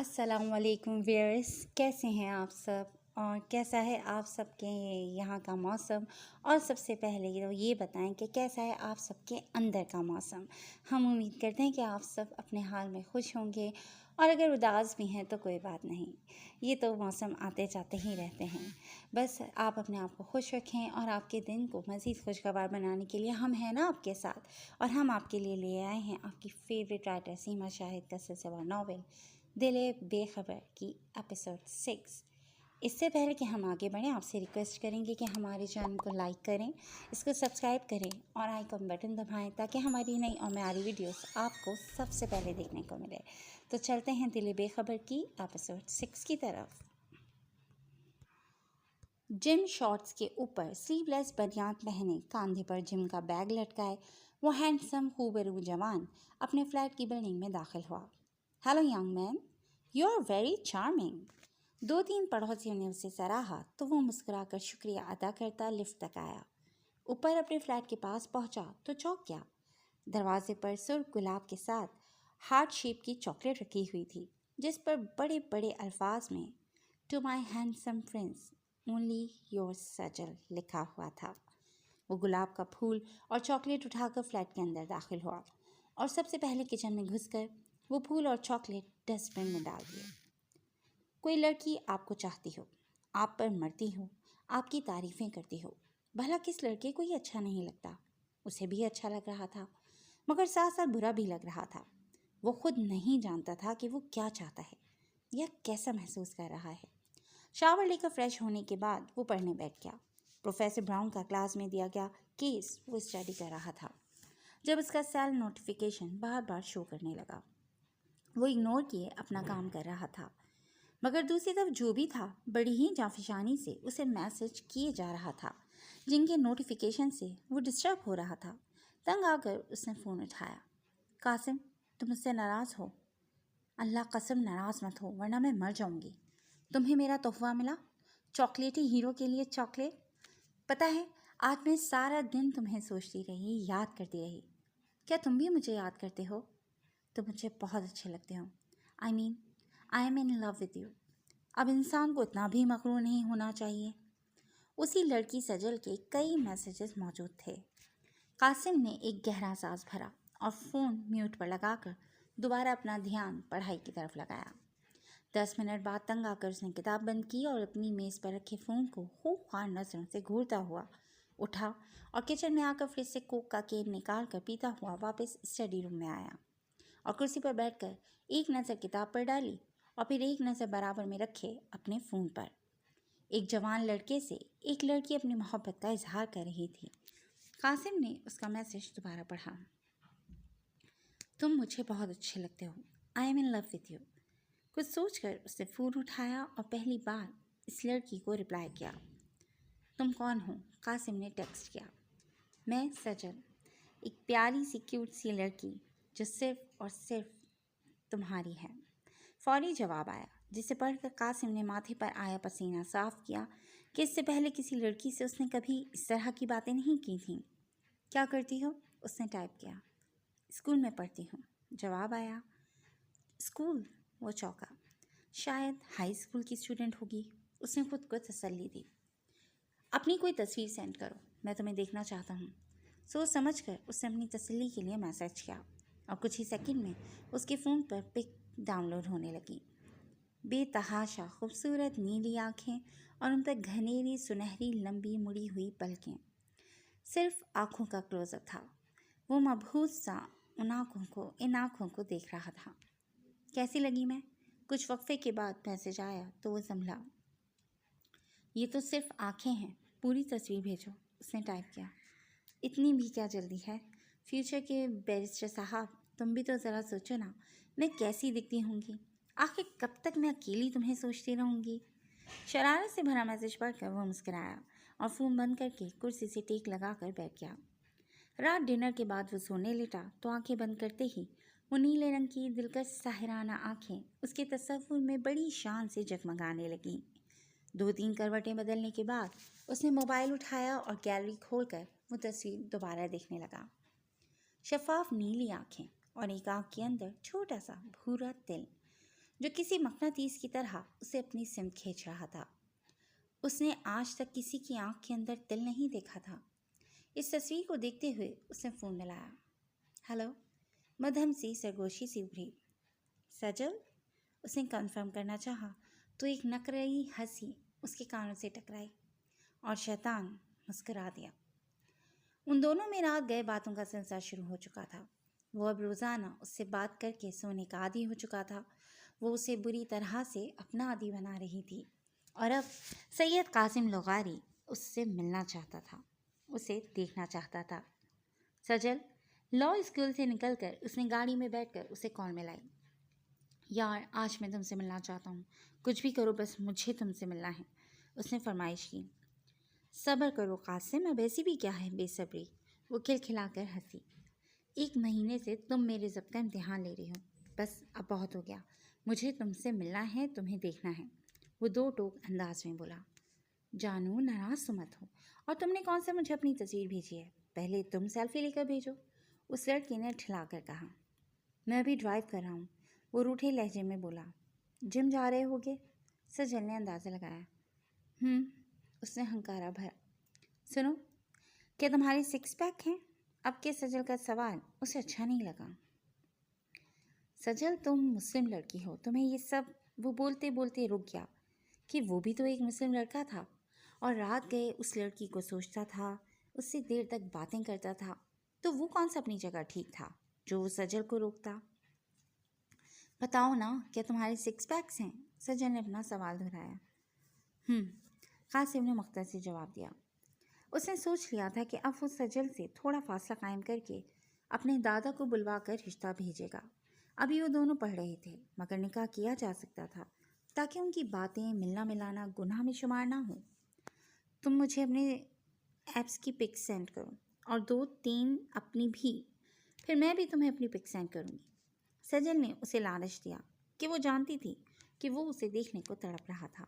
السلام علیکم ویئرس، کیسے ہیں آپ سب اور کیسا ہے آپ سب کے یہاں کا موسم؟ اور سب سے پہلے یہ بتائیں کہ کیسا ہے آپ سب کے اندر کا موسم؟ ہم امید کرتے ہیں کہ آپ سب اپنے حال میں خوش ہوں گے، اور اگر اداس بھی ہیں تو کوئی بات نہیں، یہ تو موسم آتے جاتے ہی رہتے ہیں۔ بس آپ اپنے آپ کو خوش رکھیں، اور آپ کے دن کو مزید خوشگوار بنانے کے لیے ہم ہیں نا آپ کے ساتھ، اور ہم آپ کے لیے لے آئے ہیں آپ کی فیوریٹ رائٹر سیما شاہد کا سلسلہ ناول دل بے خبر کی ایپیسوڈ 6۔ اس سے پہلے کہ ہم آگے بڑھیں، آپ سے ریکویسٹ کریں گے کہ ہمارے چینل کو لائک کریں، اس کو سبسکرائب کریں اور آئیکن بٹن دبائیں تاکہ ہماری نئی اور معیاری ویڈیوز آپ کو سب سے پہلے دیکھنے کو ملے۔ تو چلتے ہیں دل بے خبر کی ایپیسوڈ 6 کی طرف۔ جم شارٹس کے اوپر سلیو لیس بنیان پہنے، کاندھے پر جم کا بیگ لٹکائے، وہ ہینڈسم خوبرو جوان اپنے فلیٹ کی بلڈنگ میں داخل ہوا۔ Hello young man, you are very charming. 2-3 پڑوسیوں نے اسے سراہا تو وہ مسکرا کر شکریہ ادا کرتا لفٹ تک آیا۔ اوپر اپنے فلیٹ کے پاس پہنچا تو چونک گیا۔ دروازے پر سرخ گلاب کے ساتھ ہارٹ شیپ کی چاکلیٹ رکھی ہوئی تھی، جس پر بڑے بڑے الفاظ میں to my handsome prince only your Sajal لکھا ہوا تھا۔ وہ گلاب کا پھول اور چاکلیٹ اٹھا کر فلیٹ کے اندر داخل ہوا، اور سب سے پہلے کچن میں گھس کر وہ پھول اور چاکلیٹ ڈسٹ بن میں ڈال دیے۔ کوئی لڑکی آپ کو چاہتی ہو، آپ پر مرتی ہو، آپ کی تعریفیں کرتی ہو، بھلا کس لڑکے کو یہ اچھا نہیں لگتا؟ اسے بھی اچھا لگ رہا تھا، مگر ساتھ ساتھ برا بھی لگ رہا تھا۔ وہ خود نہیں جانتا تھا کہ وہ کیا چاہتا ہے یا کیسا محسوس کر رہا ہے۔ شاور لے کر فریش ہونے کے بعد وہ پڑھنے بیٹھ گیا۔ پروفیسر براؤن کا کلاس میں دیا گیا کیس وہ اسٹڈی کر رہا تھا، جب اس کا سیل نوٹیفیکیشن بار بار شو کرنے لگا۔ وہ اگنور کیے اپنا کام کر رہا تھا، مگر دوسری طرف جو بھی تھا بڑی ہی جافشانی سے اسے میسج کیے جا رہا تھا، جن کے نوٹیفیکیشن سے وہ ڈسٹرب ہو رہا تھا۔ تنگ آ کر اس نے فون اٹھایا۔ قاسم، تم مجھ سے ناراض ہو؟ اللہ قسم ناراض مت ہو ورنہ میں مر جاؤں گی۔ تمہیں میرا تحفہ ملا، چاکلیٹی ہیرو کے لیے چاکلیٹ۔ پتہ ہے آج میں سارا دن تمہیں سوچتی رہی، یاد کرتی رہی۔ کیا تم بھی مجھے یاد کرتے ہو؟ تم مجھے بہت اچھے لگتے ہو۔ I am in love with you۔ اب انسان کو اتنا بھی مغرور نہیں ہونا چاہیے۔ اسی لڑکی سجل کے کئی میسیجز موجود تھے۔ قاسم نے ایک گہرا سانس بھرا اور فون میوٹ پر لگا کر دوبارہ اپنا دھیان پڑھائی کی طرف لگایا۔ 10 منٹ بعد تنگ آ کر اس نے کتاب بند کی اور اپنی میز پر رکھے فون کو خوبصورت نظروں سے گھورتا ہوا اٹھا اور کچن میں آ کر فریج سے کوک کا کین نکال کر پیتا ہوا واپس اسٹڈی روم میں آیا اور کرسی پر بیٹھ کر ایک نظر کتاب پر ڈالی اور پھر ایک نظر برابر میں رکھے اپنے فون پر۔ ایک جوان لڑکے سے ایک لڑکی اپنی محبت کا اظہار کر رہی تھی۔ قاسم نے اس کا میسج دوبارہ پڑھا۔ تم مجھے بہت اچھے لگتے ہو۔ I am in love with you۔ کچھ سوچ کر اس نے فون اٹھایا اور پہلی بار اس لڑکی کو رپلائی کیا۔ تم کون ہو؟ قاسم نے ٹیکسٹ کیا۔ میں سجل، ایک پیاری سی کیوٹ سی لڑکی جو صرف اور صرف تمہاری ہے۔ فوری جواب آیا، جسے پڑھ کر قاسم نے ماتھے پر آیا پسینہ صاف کیا کہ اس سے پہلے کسی لڑکی سے اس نے کبھی اس طرح کی باتیں نہیں کی تھیں۔ کیا کرتی ہو؟ اس نے ٹائپ کیا۔ اسکول میں پڑھتی ہوں، جواب آیا۔ اسکول؟ وہ چونکا۔ شاید ہائی اسکول کی اسٹوڈنٹ ہوگی، اس نے خود کو تسلی دی۔ اپنی کوئی تصویر سینڈ کرو، میں تمہیں دیکھنا چاہتا ہوں۔ سوچ سمجھ کر اس نے اپنی تسلی کے لیے میسج کیا اور کچھ ہی سیکنڈ میں اس کے فون پر پک ڈاؤن لوڈ ہونے لگی۔ بے تحاشا خوبصورت نیلی آنکھیں اور ان پر گھنیری سنہری لمبی مڑی ہوئی پلکیں۔ صرف آنکھوں کا کلوز اپ تھا۔ وہ مبہوت سا ان آنکھوں کو دیکھ رہا تھا۔ کیسی لگی میں؟ کچھ وقفے کے بعد میسج آیا تو وہ سنبھلا۔ یہ تو صرف آنکھیں ہیں، پوری تصویر بھیجو، اس نے ٹائپ کیا۔ اتنی بھی کیا جلدی ہے؟ فیوچر کے بیرسٹر صاحب، تم بھی تو ذرا سوچو نا، میں کیسی دکھتی ہوں گی؟ آخر کب تک میں اکیلی تمہیں سوچتی رہوں گی؟ شرارت سے بھرا میسج پڑھ کر وہ مسکرایا اور فون بند کر کے کرسی سے ٹیک لگا کر بیٹھ گیا۔ رات ڈنر کے بعد وہ سونے لیٹا تو آنکھیں بند کرتے ہی وہ نیلے رنگ کی دلکش ساحرانہ آنکھیں اس کے تصور میں بڑی شان سے جگمگانے لگیں۔ 2-3 کروٹیں بدلنے کے بعد اس نے موبائل اٹھایا اور گیلری کھول کر وہ تصویر دوبارہ دیکھنے لگا۔ شفاف نیلی آنکھیں اور ایک آنکھ کے اندر چھوٹا سا بھورا تل जो किसी मकनातीस की तरह उसे अपनी सिमत खींच रहा था। उसने आज तक किसी की आंख के अंदर तिल नहीं देखा था। इस तस्वीर को देखते हुए उसने फ़ोन मिलाया। हेलो, मध्यम सी सरगोशी सी उभरी। सजल, उसने कंफर्म करना चाहा तो एक नकरई हंसी उसके कानों से टकराई और शैतान मुस्कुरा दिया। उन दोनों में रात गए बातों का सिलसिला शुरू हो चुका था। वो अब रोज़ाना उससे बात करके सोने का आदी हो चुका था। वो उसे बुरी तरह से अपना आदी बना रही थी और अब सैयद कासिम लोगारी उससे मिलना चाहता था, उसे देखना चाहता था। सजल, लॉ स्कूल से निकलकर उसने गाड़ी में बैठकर उसे कॉल मिलाई। यार, आज मैं तुमसे मिलना चाहता हूँ, कुछ भी करो बस मुझे तुमसे मिलना है, उसने फरमाइश की। सब्र करो कासिम, अब ऐसी भी क्या है बेसब्री, वो खिलखिलाकर हंसी। 1 महीने से तुम मेरे ज़ब्त का इम्तिहान ले रही हो, बस अब बहुत हो गया, मुझे तुमसे मिलना है, तुम्हें देखना है, वो 2 टोक अंदाज में बोला। जानू, नाराज़ तो मत हो, और तुमने कौन सा मुझे अपनी तस्वीर भेजी है, पहले तुम सेल्फी लेकर भेजो, उस लड़के ने ठिलाकर कहा। मैं अभी ड्राइव कर रहा हूँ, वो रूठे लहजे में बोला। जिम जा रहे होगे, सजल ने अंदाज़ा लगाया। उसने हंकारा भरा। सुनो, क्या तुम्हारे 6 पैक हैं? अब के सजल का सवाल उसे अच्छा नहीं लगा। सजल, तुम मुस्लिम लड़की हो, तुम्हें ये सब, वो बोलते बोलते रुक गया कि वो भी तो एक मुस्लिम लड़का था और रात गए उस लड़की को सोचता था, उससे देर तक बातें करता था, तो वो कौन सा अपनी जगह ठीक था जो वो सजल को रोकता। बताओ ना, क्या तुम्हारे 6 पैक्स हैं? सजल ने अपना सवाल दोहराया। कासिम ने मुख्तर से जवाब दिया। उसने सोच लिया था कि अब वो सजल से थोड़ा फासला कायम करके अपने दादा को बुलवा कर रिश्ता भेजेगा। अभी वो दोनों पढ़ रहे थे, मगर निकाह किया जा सकता था ताकि उनकी बातें, मिलना मिलाना गुनाह में शुमार ना हो। तुम मुझे अपने ऐप्स की पिक सेंड करो और 2-3 अपनी भी, फिर मैं भी तुम्हें अपनी पिक सेंड करूँगी। सजल ने उसे लालच दिया कि वो जानती थी कि वो उसे देखने को तड़प रहा था।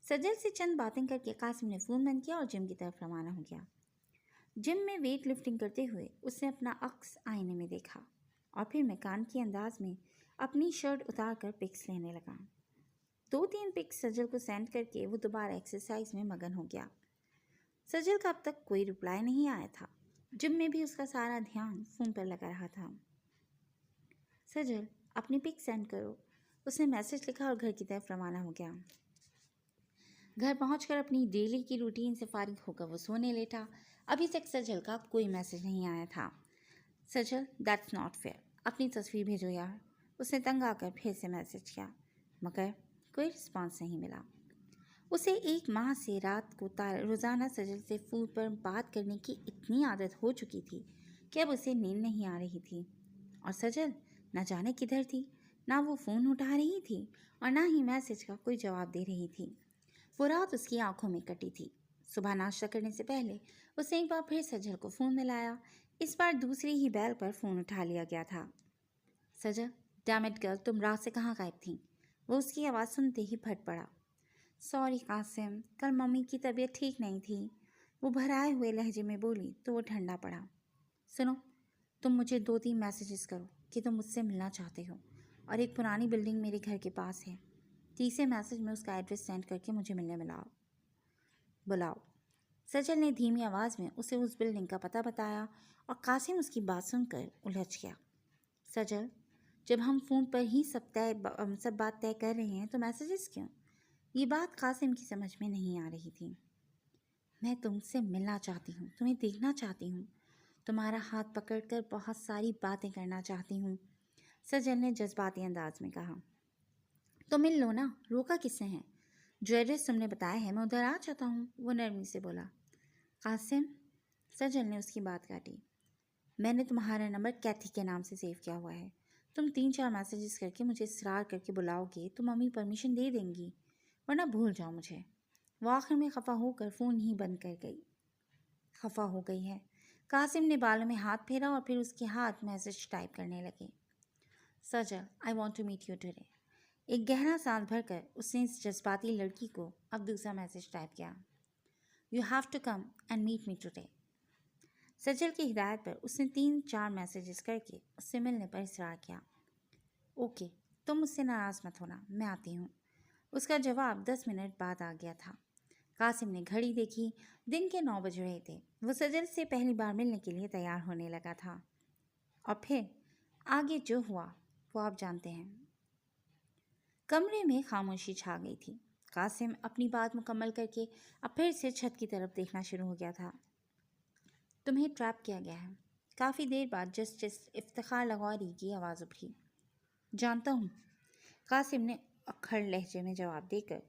सजल से चंद बातें करके कासिम ने फ़ोन बंद किया और जिम की तरफ रवाना हो गया। जिम में वेट लिफ्टिंग करते हुए उसने अपना अक्स आईने में देखा और फिर मैकेनिकी अंदाज में अपनी शर्ट उतार कर पिक्स लेने लगा। 2-3 पिक्स सजल को सेंड करके वो दोबारा एक्सरसाइज में मगन हो गया। सजल का अब तक कोई रिप्लाई नहीं आया था। जिम में भी उसका सारा ध्यान फ़ोन पर लगा रहा था। सजल, अपनी पिक सेंड करो, उसने मैसेज लिखा और घर की तरफ रवाना हो गया। घर पहुंचकर अपनी डेली की रूटीन से फारिग होकर वो सोने लेटा। अभी तक सजल का कोई मैसेज नहीं आया था। सजल, दैट्स नॉट फेयर, अपनी तस्वीर भेजो यार, उसने तंग आकर फिर से मैसेज किया, मगर कोई रिस्पांस नहीं मिला। उसे 1 माह से रात को रोज़ाना सजल से फ़ोन पर बात करने की इतनी आदत हो चुकी थी कि अब उसे नींद नहीं आ रही थी। और सजल न जाने किधर थी, ना वो फ़ोन उठा रही थी और ना ही मैसेज का कोई जवाब दे रही थी। वो रात उसकी आंखों में कटी थी। सुबह नाश्ता करने से पहले उसने एक बार फिर सजल को फ़ोन मिलाया। इस बार दूसरी ही बैल पर फ़ोन उठा लिया गया था। सजल, डैम इट गर्ल, तुम रात से कहाँ गायब थी? वो उसकी आवाज़ सुनते ही फट पड़ा। सॉरी कासिम, कल मम्मी की तबीयत ठीक नहीं थी, वो भराए हुए लहजे में बोली तो वो ठंडा पड़ा। सुनो, तुम मुझे 2-3 मैसेजेस करो कि तुम मुझसे मिलना चाहते हो, और एक पुरानी बिल्डिंग मेरे घर के पास है, तीसरे मैसेज में उसका एड्रेस सेंड करके मुझे मिलने बुलाओ। सजल ने धीमी आवाज़ में उसे उस बिल्डिंग का पता बताया और कासिम उसकी बात सुनकर उलझ गया। सजल, जब हम फ़ोन पर ही सब बात तय कर रहे हैं तो मैसेजेस क्यों? ये बात कासिम की समझ में नहीं आ रही थी। मैं तुमसे मिलना चाहती हूँ, तुम्हें देखना चाहती हूँ, तुम्हारा हाथ पकड़कर बहुत सारी बातें करना चाहती हूँ, सजल ने जज्बाती अंदाज में कहा। तो मिल लो ना, रोका किससे है? जो एड्रेस तुमने बताया है मैं उधर आ जाता हूँ, वो नरमी से बोला। कासिम, सजल ने उसकी बात काटी, मैंने तुम्हारा नंबर कैथी के नाम से सेव किया हुआ है। तुम 3-4 मैसेजेस करके मुझे इसरार करके बुलाओगे तो मम्मी परमिशन दे देंगी, वरना भूल जाओ मुझे। वो आखिर में खफा होकर फ़ोन ही बंद कर गई। खफा हो गई है, कासिम ने बालों में हाथ फेरा और फिर उसके हाथ मैसेज टाइप करने लगे। Sajal, I want to meet you today. एक गहरा सांस भरकर उसने इस जज्बाती लड़की को अब दूसरा मैसेज टाइप किया। You have to come and meet me today. Sajal की हिदायत पर उसने 3-4 मैसेजेस करके उससे मिलने पर इसरार किया। ओके, तुम मुझसे नाराज़ मत होना, मैं आती हूँ। उसका जवाब 10 मिनट बाद आ गया था। कासिम ने घड़ी देखी, दिन के 9 बज रहे थे। वो सजल से पहली बार मिलने के लिए तैयार होने लगा था। और फिर आगे जो हुआ वो आप जानते हैं। कमरे में खामोशी छा गई थी। कासिम अपनी बात मुकम्मल करके अब फिर से छत की तरफ देखना शुरू हो गया था। तुम्हें ट्रैप किया गया है। काफ़ी देर बाद जस्टिस इफ्तिखार लाहौरी की आवाज़ उभरी। जानता हूँ, कासिम ने अक्खड़ लहजे में जवाब देकर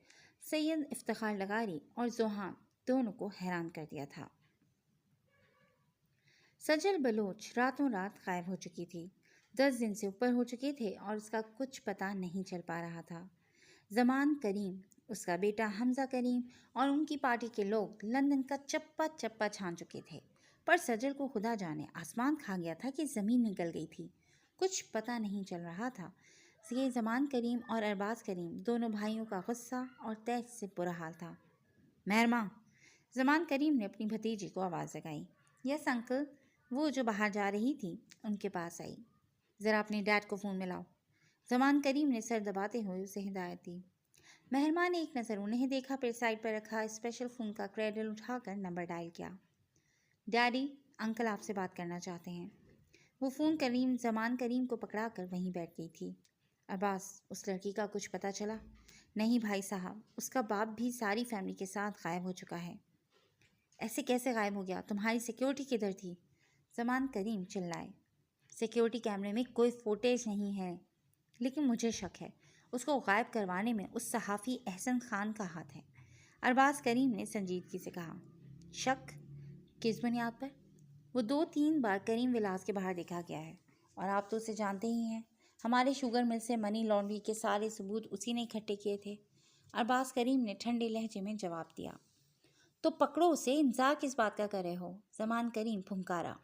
सैयद इफ्तिखार लगारी और जोहान दोनों को हैरान कर दिया था। सजल बलोच रातों रात गायब हो चुकी थी। 10 दिन से ऊपर हो चुके थे और उसका कुछ पता नहीं चल पा रहा था। जमान करीम, उसका बेटा हमजा करीम और उनकी पार्टी के लोग लंदन का चप्पा चप्पा छान चुके थे, पर सजल को खुदा जाने आसमान खा गया था कि ज़मीन निकल गई थी। कुछ पता नहीं चल रहा था। ये जमान करीम और अरबाज करीम दोनों भाइयों का गुस्सा और तेज से बुरा हाल था। महरमा, जमान करीम ने अपनी भतीजी को आवाज़ लगाई। यस अंकल, वो जो बाहर जा रही थी उनके पास आई। ज़रा अपने डैड को फ़ोन मिलाओ। जमान करीम ने सर दबाते हुए उसे हिदायत दी। महरमा ने एक नज़र उन्हें देखा, फिर साइड पर रखा स्पेशल फ़ोन का क्रेडल उठाकर नंबर डायल किया। डैडी, अंकल आपसे बात करना चाहते हैं। वो फ़ोन जमान करीम को पकड़ा कर वहीं बैठ गई थी। अब्बास, उस लड़की का कुछ पता चला? नहीं भाई साहब, उसका बाप भी सारी फैमिली के साथ गायब हो चुका है। ऐसे कैसे गायब हो गया? तुम्हारी सिक्योरिटी किधर थी? जमान करीम चिल्लाए। सिक्योरिटी कैमरे में कोई फुटेज नहीं है, लेकिन मुझे शक है उसको गायब करवाने में उस सहाफ़ी अहसन खान का हाथ है। अरबाज करीम ने संजीदगी से कहा। शक? किस बुनियाद पर? वो 2-3 बार करीम विलास के बाहर देखा गया है और आप तो उसे जानते ही हैं। हमारे शुगर मिल से मनी लॉन्ड्री के सारे सबूत उसी ने इकट्ठे किए थे। अरबाज करीम ने ठंडे लहजे में जवाब दिया। तो पकड़ो उसे, इंतजार किस बात का कर रहे हो? जमान करीम फुंकारा।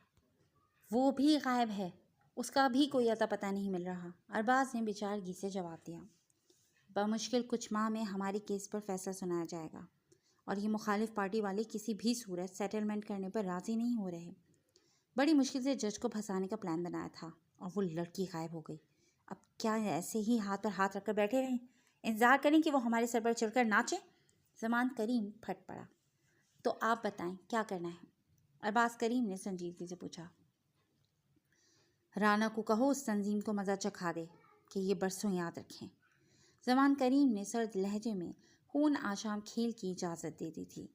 वो भी गायब है, उसका भी कोई अता पता नहीं मिल रहा। अरबाज ने बेचारगी से जवाब दिया। बमुश्किल कुछ माह में हमारे केस पर फैसला सुनाया जाएगा और ये मुखालिफ पार्टी वाले किसी भी सूरत सेटलमेंट करने पर राज़ी नहीं हो रहे। बड़ी मुश्किल से जज को फंसाने का प्लान बनाया था और वो लड़की गायब हो गई। अब क्या ऐसे ही हाथ पर हाथ रखकर बैठे रहें? इंतज़ार करें कि वो हमारे सर पर चढ़कर नाचें? जमान करीम फट पड़ा। तो आप बताएं क्या करना है? अरबाज करीम ने संजीदगी से पूछा। राना को कहो उस तंजीम को मज़ा चखा दे कि ये बरसों याद रखें। जमान करीम ने सर्द लहजे में खून आशाम खेल की इजाज़त दे दी थी।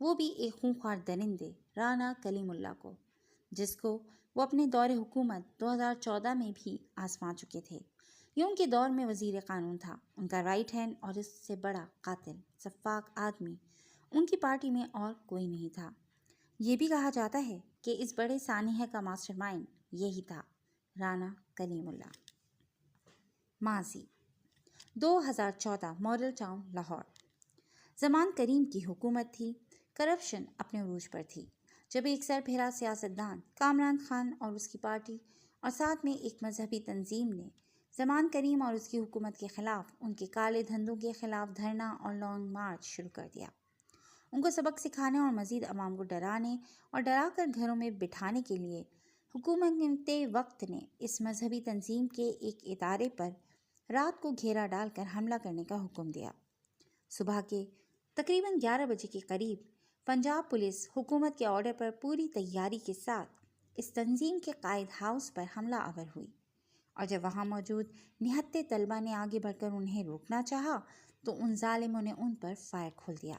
वो भी एक खूंखार दरिंदे राना कलीमुल्ला को, जिसको वो अपने दौरे हुकूमत 2014 में भी आजमा चुके थे। ये उनके दौर में वज़ीर क़ानून था, उनका राइट हैंड, और इससे बड़ा कातिल सफ़ाक आदमी उनकी पार्टी में और कोई नहीं था। ये भी कहा जाता है कि इस बड़े सानिया का मास्टरमाइंड यही था, राना कलीमुल्ला। माजी 2014 मॉडल टाउन लाहौर। जमान करीम की हुकूमत थी। करप्शन अपने उरूज पर थी जब एक सरफिरा सियासतदान कामरान खान और उसकी पार्टी और साथ में एक मजहबी तंजीम ने जमान करीम और उसकी हुकूमत के ख़िलाफ़, उनके काले धंधों के ख़िलाफ़ धरना और लॉन्ग मार्च शुरू कर दिया। उनको सबक सिखाने और मज़ीद अवाम को डराने और डरा कर घरों में बिठाने के लिए हुकूमत वक्त ने इस मजहबी तंजीम के एक इदारे पर रात को घेरा डालकर हमला करने का हुक्म दिया। सुबह के तकरीबन 11 बजे के करीब पंजाब पुलिस हुकूमत के ऑर्डर पर पूरी तैयारी के साथ इस तंजीम के कायद हाउस पर हमला आवर हुई, और जब वहाँ मौजूद निहत्ते तलबा ने आगे बढ़कर उन्हें रोकना चाहा तो उन जालिमों ने उन पर फायर खोल दिया।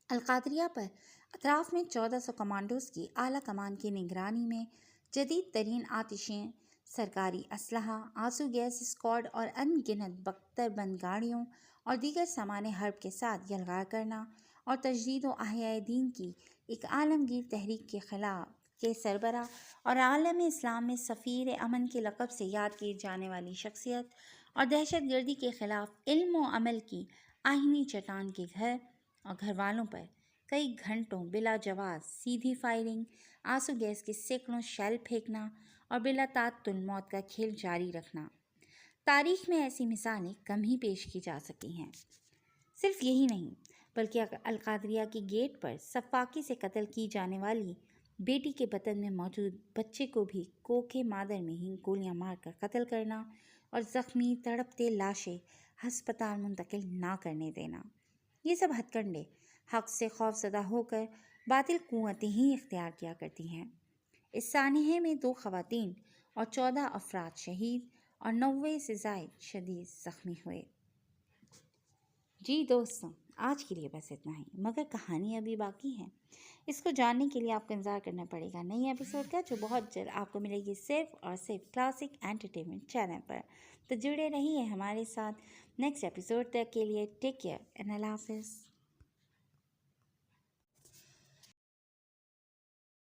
अलकादरिया पर अतराफ में 1400 कमांडोज की आला कमान की निगरानी में जदीद तरीन आतिशें, सरकारी असलहा, आंसू गैस स्क्वाड और अनगिनत बख्तरबंद गाड़ियों और दीगर सामान हर्ब के साथ यलगार करना और तजदीद व अहयाए दीन की एक आलमगीर तहरीक के खिलाफ के सरबरा और आलम इस्लाम में सफ़ीर अमन के लक़ब से याद की जाने वाली शख्सियत और दहशत गर्दी के ख़िलाफ़ इल्म व अमल की आहिनी चट्टान के घर और घर वालों पर कई घंटों बिला जवाब सीधी फायरिंग, आंसू गैस के सैकड़ों शैल फेंकना और बिला तातुल मौत का खेल जारी रखना। तारीख़ में ऐसी मिसालें कम ही पेश की जा सकी हैं। सिर्फ यही नहीं, बल्कि अलकादरिया के गेट पर सफाकी से कत्ल की जाने वाली बेटी के बतन में मौजूद बच्चे को भी कोखे मादर में ही गोलियां मारकर कत्ल करना اور زخمی تڑپتے لاشیں ہسپتال منتقل نہ کرنے دینا۔ یہ سب ہتھ کنڈے حق سے خوف زدہ ہو کر باطل قوتیں ہی اختیار کیا کرتی ہیں۔ اس سانحے میں 2 خواتین اور 14 افراد شہید اور 90 سے زائد شدید زخمی ہوئے۔ جی دوستوں، آج کے لیے بس اتنا ہی، مگر کہانی ابھی باقی ہے۔ اس کو جاننے کے لیے آپ کو انتظار کرنا پڑے گا نئی ایپیسوڈ کا، جو بہت جلد آپ کو ملے گی صرف اور صرف کلاسک انٹرٹینمنٹ چینل پر۔ تو جڑے رہیے ہمارے ساتھ نیکسٹ ایپیسوڈ تک کے لیے۔ ٹیک کیئر اینڈ اللہ حافظ۔